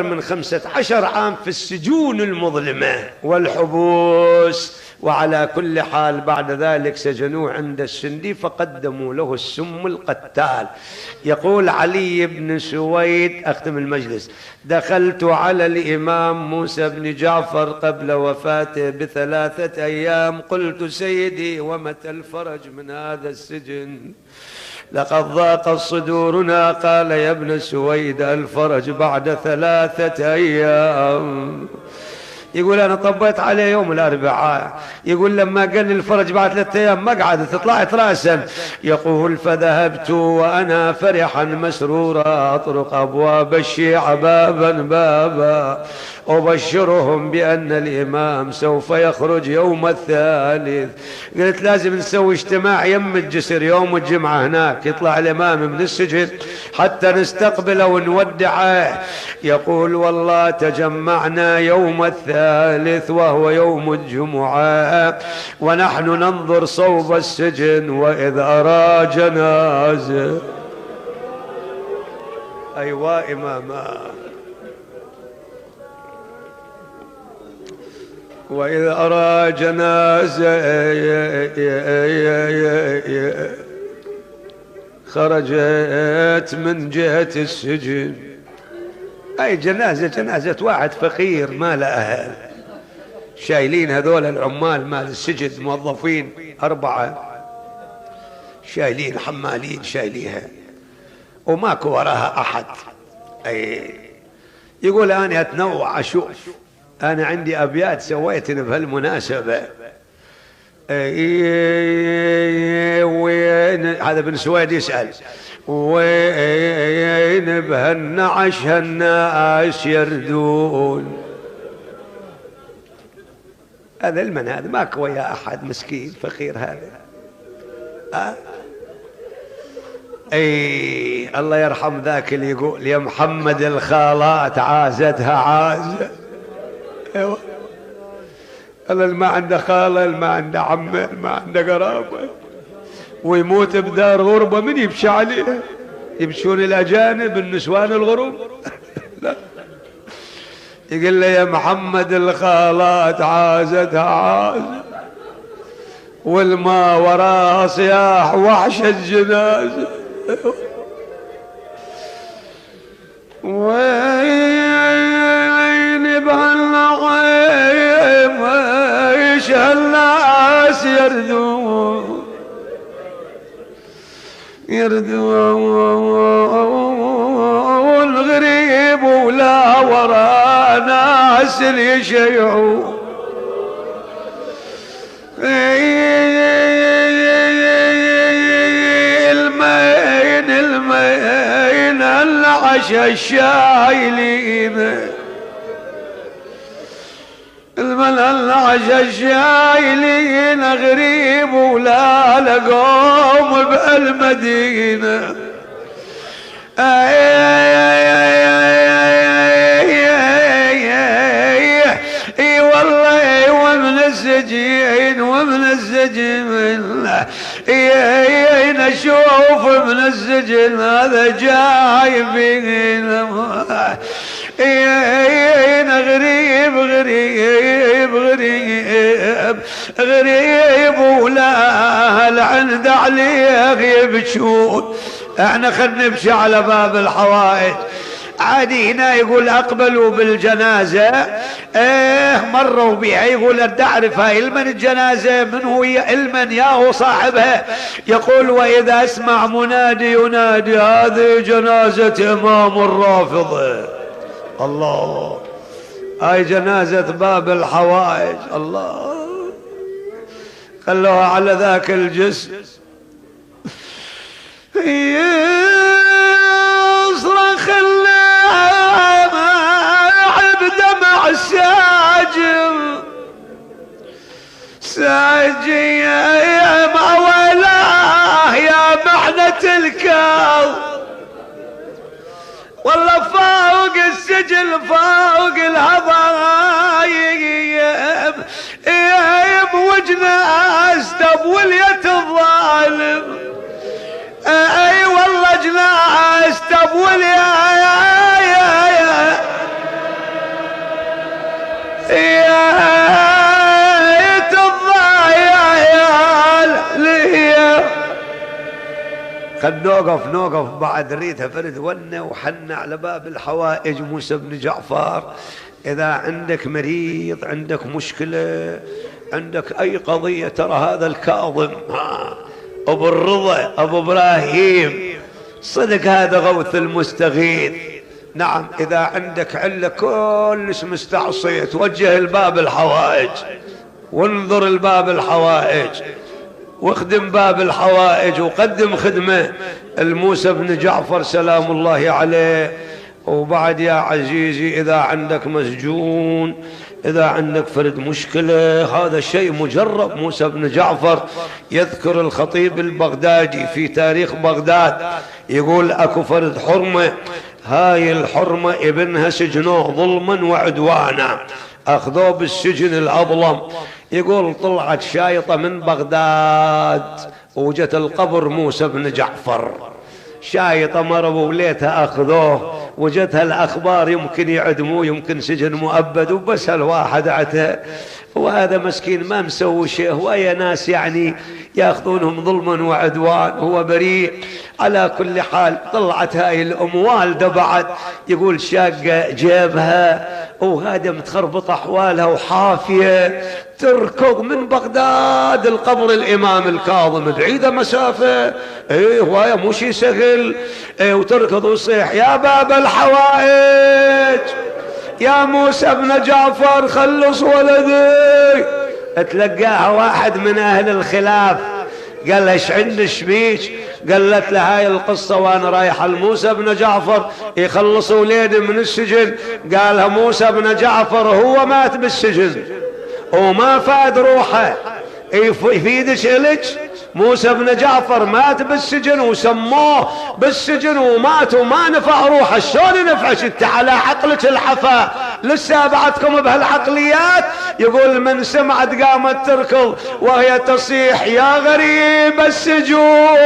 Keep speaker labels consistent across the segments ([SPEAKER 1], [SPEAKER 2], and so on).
[SPEAKER 1] من 15 عام في السجون المظلمة والحبوس. وعلى كل حال بعد ذلك سجنوه عند السندي فقدموا له السم القتال. يقول علي بن سويد، أختم المجلس: دخلت على الإمام موسى بن جعفر قبل وفاته ب3 أيام، قلت: سيدي ومتى الفرج من هذا السجن؟ لقد ضاقت صدورنا. قال: يا ابن سويد الفرج بعد 3 أيام. يقول أنا طبيت عليه يوم الأربعاء. يقول لما قال لي الفرج بعد 3 أيام ما قعدت طلعت رأسا. يقول فذهبت وأنا فرحا مسرورا أطرق أبواب الشيعة بابا بابا أبشرهم بأن الإمام سوف يخرج يوم الثالث. قلت لازم نسوي اجتماع يم الجسر يوم الجمعة هناك، يطلع الإمام من السجن حتى نستقبله ونودعه. يقول والله تجمعنا يوم الثالث وهو يوم الجمعة ونحن ننظر صوب السجن وإذ أرى جنازة. أيوة إماما. وإذ أرى جنازة خرجت من جهة السجن. أي جنازة واحد فقير ما له أهل، شايلين هذول العمال مال السجن موظفين 4 شايلين حمالين شايليها وماكو وراها أحد. أي يقول أنا أتنوع أشوف، أنا عندي أبيات سويتني بهالمناسبة. وين هذا بن سويد يسأل وين بهالنعش هالناس يردون؟ هذا المن هذا ماكو ويا أحد، مسكين فقير هذا. اي الله يرحم ذاك اللي يقول يا محمد الخالات عازتها عازة. ايوه الله اللي ما عنده خاله، اللي ما عنده عمه، اللي ما عنده قرابه ويموت بدار غربه، من يمشي عليه؟ يمشون الاجانب النسوان الغرب؟ لا. يقول له يا محمد الخالات عازتها عازة والما وراها صياح وحش الجنازة. وين بهالنعيم ايش هالناس يردون الغريب ولا ورا ناس يشيعون. المين العشا الشايلين، العشا الشايلين غريب ولا لقوم بالمدينة. اي والله ومن السجين ومن السجن نشوف من السجن هذا جاي فينا غريب غريب غريب غريب ولا العند عليه يبكون. احنا خلنا نمشي على باب الحوائج عادي. هنا يقول اقبلوا بالجنازة، مروا بها. يقول تعرف هاي المن الجنازة من هو؟ المن يا هو صاحبها. يقول واذا اسمع منادي ينادي هذه جنازة امام الرافضة. الله، هاي جنازة باب الحوائج. الله، خلوها على ذاك الجسم يصرخ بدمع الساجر ساجي يا مولاه يا محنة الكاظ. والله فوق السجن فوق الهضايم وجناس تبولية الظالم. اي والله جناس تبولية خل نوقف بعد ريتها فرد ونه وحنا على باب الحوائج موسى بن جعفر. إذا عندك مريض، عندك مشكلة، عندك أي قضية، ترى هذا الكاظم أبو الرضا أبو إبراهيم صدق هذا غوث المستغيث. نعم، إذا عندك علة كلش مستعصية توجه الباب الحوائج، وانظر الباب الحوائج واخدم باب الحوائج وقدم خدمة الموسى بن جعفر سلام الله عليه. وبعد يا عزيزي إذا عندك مسجون، إذا عندك فرد مشكلة، هذا شيء مجرب. موسى بن جعفر يذكر الخطيب البغدادي في تاريخ بغداد يقول أكو فرد حرمة، هاي الحرمة ابنها سجنوه ظلما وعدوانا، أخذوه بالسجن الأظلم. يقول طلعت شايطة من بغداد وجت القبر موسى بن جعفر، شايطة مروا وليتها أخذوه، وجدها الأخبار يمكن يعدموه، يمكن سجن مؤبد، وبس الواحد عته، وهذا مسكين ما مسوي شيء، ويا ناس يعني ياخذونهم ظلما وعدوان، هو بريء. على كل حال طلعت هاي الأم والدة بعد، يقول شاقة جيبها وهذا متخربط أحوالها وحافية، تركض من بغداد القبر الإمام الكاظم، بعيدة مسافة، هواية مو شي سهل، وتركض وصيح يا باب الحوائج يا موسى بن جعفر خلص ولدي. تلقاها واحد من أهل الخلاف قال له ايش عندك بيك؟ قالت له هاي القصة وانا رايح الموسى بن جعفر يخلص وليدي من السجن. قالها موسى بن جعفر هو مات بالسجن وما فاد روحه، يفيدش إلك؟ موسى بن جعفر مات بالسجن وسموه بالسجن ومات وما نفع روحه، شلون ينفعش انت على عقلك الحفا؟ لسه بعدكم بهالعقليات. يقول من سمعت قامت تركض وهي تصيح يا غريب السجون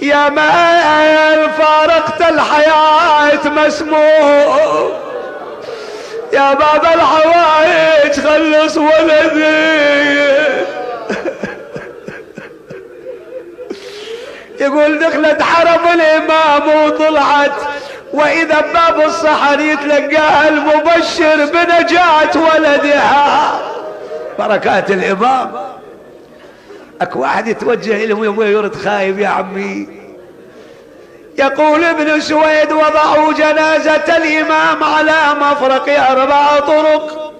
[SPEAKER 1] يا من فارقت الحياة مسموم، يا باب الحوائج خلص ولدي. يقول دخلت حرم الإمام وطلعت، وإذا باب الصحن يتلقاها المبشر بنجاة ولدها. بركات الإمام. أكو واحد يتوجه إلهم يوم يرد خايب يا عمي. يقول ابن سويد وضعوا جنازة الإمام على مفرق 4 طرق،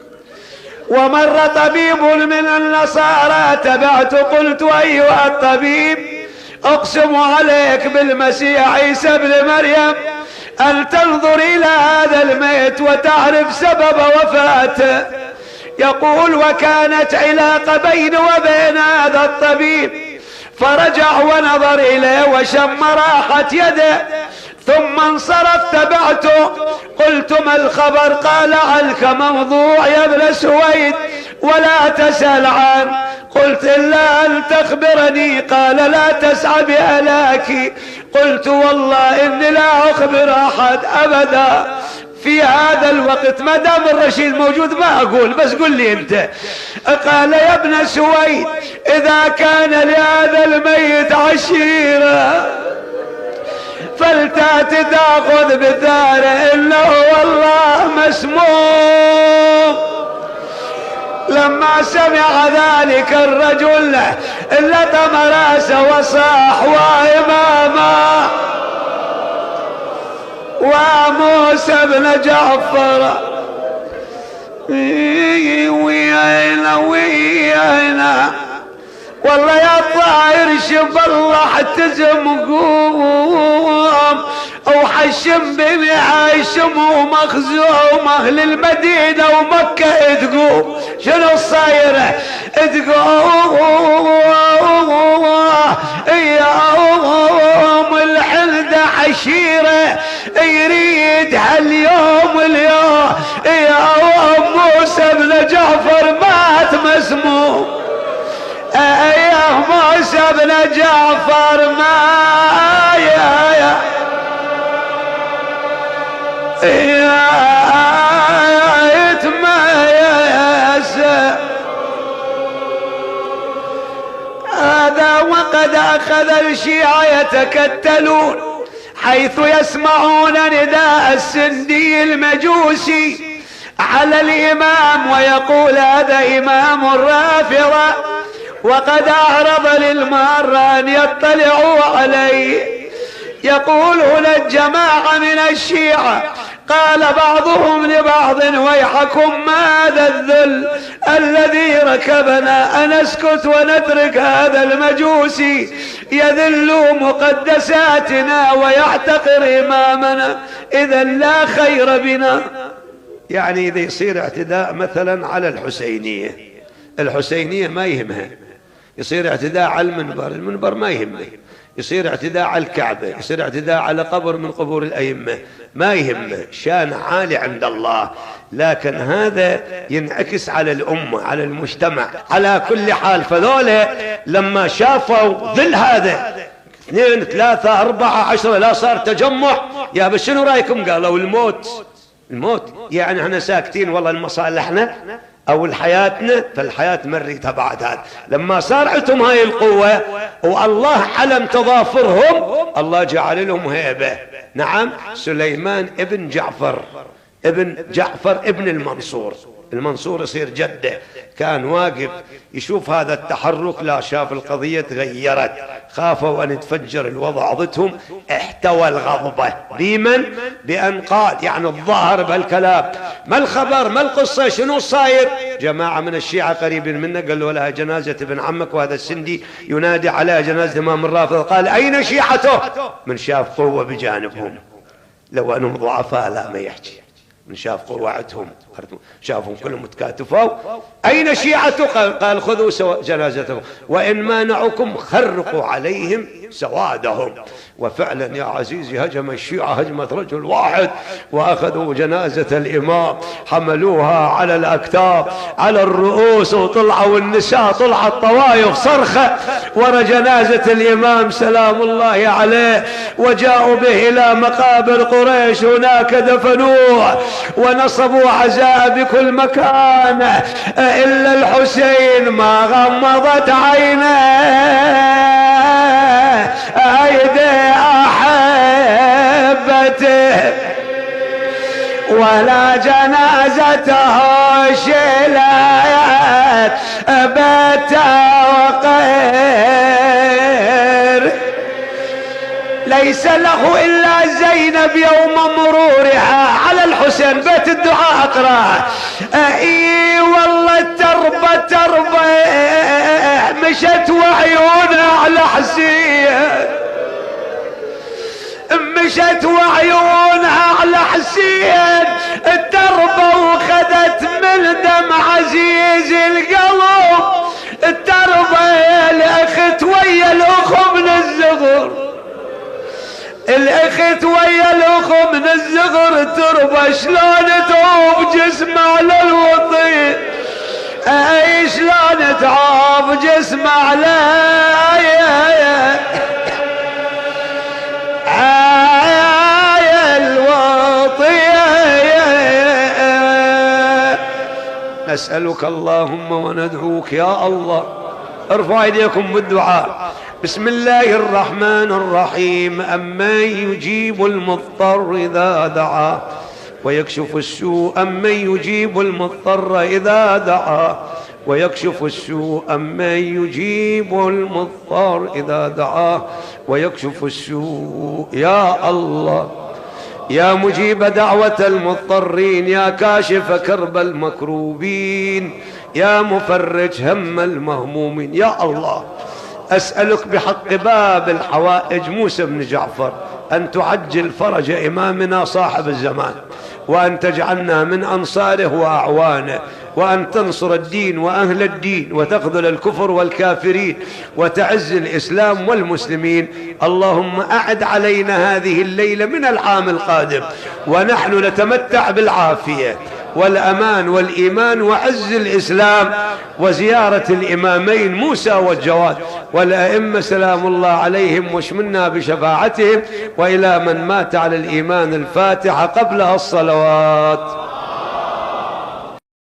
[SPEAKER 1] ومر طبيب من النصارى تبعت، قلت أيها الطبيب أقسم عليك بالمسيح عيسى بن مريم أن تنظر إلى هذا الميت وتعرف سبب وفاته. يقول وكانت علاقة بيني وبين هذا الطبيب، فرجع ونظر إليه وشم راحة يده، ثم انصرف تبعته. قلت ما الخبر؟ قال عنك موضوع يا ابن سويد ولا تسأل عنه. قلت إلا أن تخبرني. قال لا تسعى بهلاكي. قلت والله إني لا أخبر أحد أبدا في هذا الوقت، ما دام الرشيد موجود ما أقول، بس قل لي أنت. قال يا ابن سويد إذا كان لهذا الميت عشيرة فلتأت تأخذ بثاره، إنه والله مسموم. لما سمع ذلك الرجل لطم راسه وصاح وإماما وموسى بن جعفر ويانا والله يا طاير شب الله احتزم قوم او حشم بني عايشم ومخزوم اهل المدينة ومكة تقوم. شنو الصايرة؟ تقوم يوم الحلدة عشيرة يريد هاليوم اليوم موسى بن جعفر مات مسموم. يا موسى بن جعفر ما يا يتميز. هذا وقت وقد أخذ الشيعة يتكتلون حيث يسمعون نداء السندي المجوسي على الإمام ويقول هذا إمام الرافضة، وقد أعرض للمارة أن يطلعوا عليه. يقول هنا الجماعة من الشيعة قال بعضهم لبعض ويحكم ما هذا الذل الذي ركبنا، أنسكت ونترك هذا المجوسي يذل مقدساتنا ويحتقر إمامنا؟ إذا لا خير بنا. يعني إذا يصير اعتداء مثلا على الحسينية ما يهمها، يصير اعتداء على المنبر ما يهمه، يصير اعتداء على الكعبة، يصير اعتداء على قبر من قبور الأئمة ما يهمه، شان عالي عند الله. لكن هذا ينعكس على الأمة، على المجتمع. على كل حال فذولا لما شافوا ظل هذا 2 3 4 10 لا صار تجمع، يا بس شنو رايكم؟ قالوا الموت. يعني احنا ساكتين والله لمصالحنا او لحياتنا، فالحياة مريتها بعد هذا. لما صار عندهم هاي القوة والله علم تضافرهم، الله جعل لهم هيبة. نعم، سليمان ابن جعفر ابن المنصور يصير جده، كان واقف يشوف هذا التحرك، لا شاف القضية تغيرت، خافوا أن يتفجر الوضع ضدهم، احتوى الغضبة بمن؟ بأن قال، يعني الظاهر بهالكلام، ما الخبر ما القصة شنو صاير؟ جماعة من الشيعة قريبين منه قالوا لها جنازة ابن عمك، وهذا السندي ينادي عليها جنازة إمام الرافضة. قال أين شيعته؟ من شاف قوة بجانبهم، لو أنهم ضعفاء لا ما يحكي، من شاف قوعتهم شافهم كلهم متكاتفوا. أين شيعته؟ قال خذوا جنازتهم، وإن مانعكم خرقوا عليهم سوادهم. وفعلا يا عزيزي هجم الشيعة هجمة رجل واحد، وأخذوا جنازة الإمام حملوها على الأكتاف على الرؤوس، وطلعوا النساء طلعت طوايف صرخة ورا جنازة الإمام سلام الله عليه، وجاءوا به إلى مقابر قريش، هناك دفنوه ونصبوا عزاء بكل مكان، إلا الحسين ما غمضت عينيه أيدي أحبته، ولا جنازته شلت بتا وقير. ليس له إلا زينب يوم مرورها على الحسين، بيت الدعاء أقرأ. اي والله تربة مشت وعيونها على حسين، مشت وعيونها على حسين التربة، وخذت من دم عزيز القلب التربة. الأخت ويا الأخو من الزغر، الأخت ويا الأخو من الزغر تربة، شلون تعوب جسمه على الوطين، اي شلون تعوب جسمه على نسألك اللهم وندعوك يا الله. ارفعوا ايديكم بالدعاء. بسم الله الرحمن الرحيم. أمن يجيب المضطر إذا دعاه ويكشف السوء، أمن يجيب المضطر إذا دعاه ويكشف السوء، أمن يجيب المضطر إذا دعاه ويكشف السوء. يا الله يا مجيب دعوة المضطرين، يا كاشف كرب المكروبين، يا مفرج هم المهمومين. يا الله أسألك بحق باب الحوائج موسى بن جعفر أن تعجل فرج إمامنا صاحب الزمان، وأن تجعلنا من أنصاره وأعوانه، وأن تنصر الدين وأهل الدين، وتخذل الكفر والكافرين، وتعز الإسلام والمسلمين. اللهم أعد علينا هذه الليلة من العام القادم ونحن نتمتع بالعافية والأمان والإيمان وعز الإسلام، وزيارة الإمامين موسى والجواد والأئمة سلام الله عليهم، واشملنا بشفاعتهم، وإلى من مات على الإيمان الفاتحة قبلها الصلوات.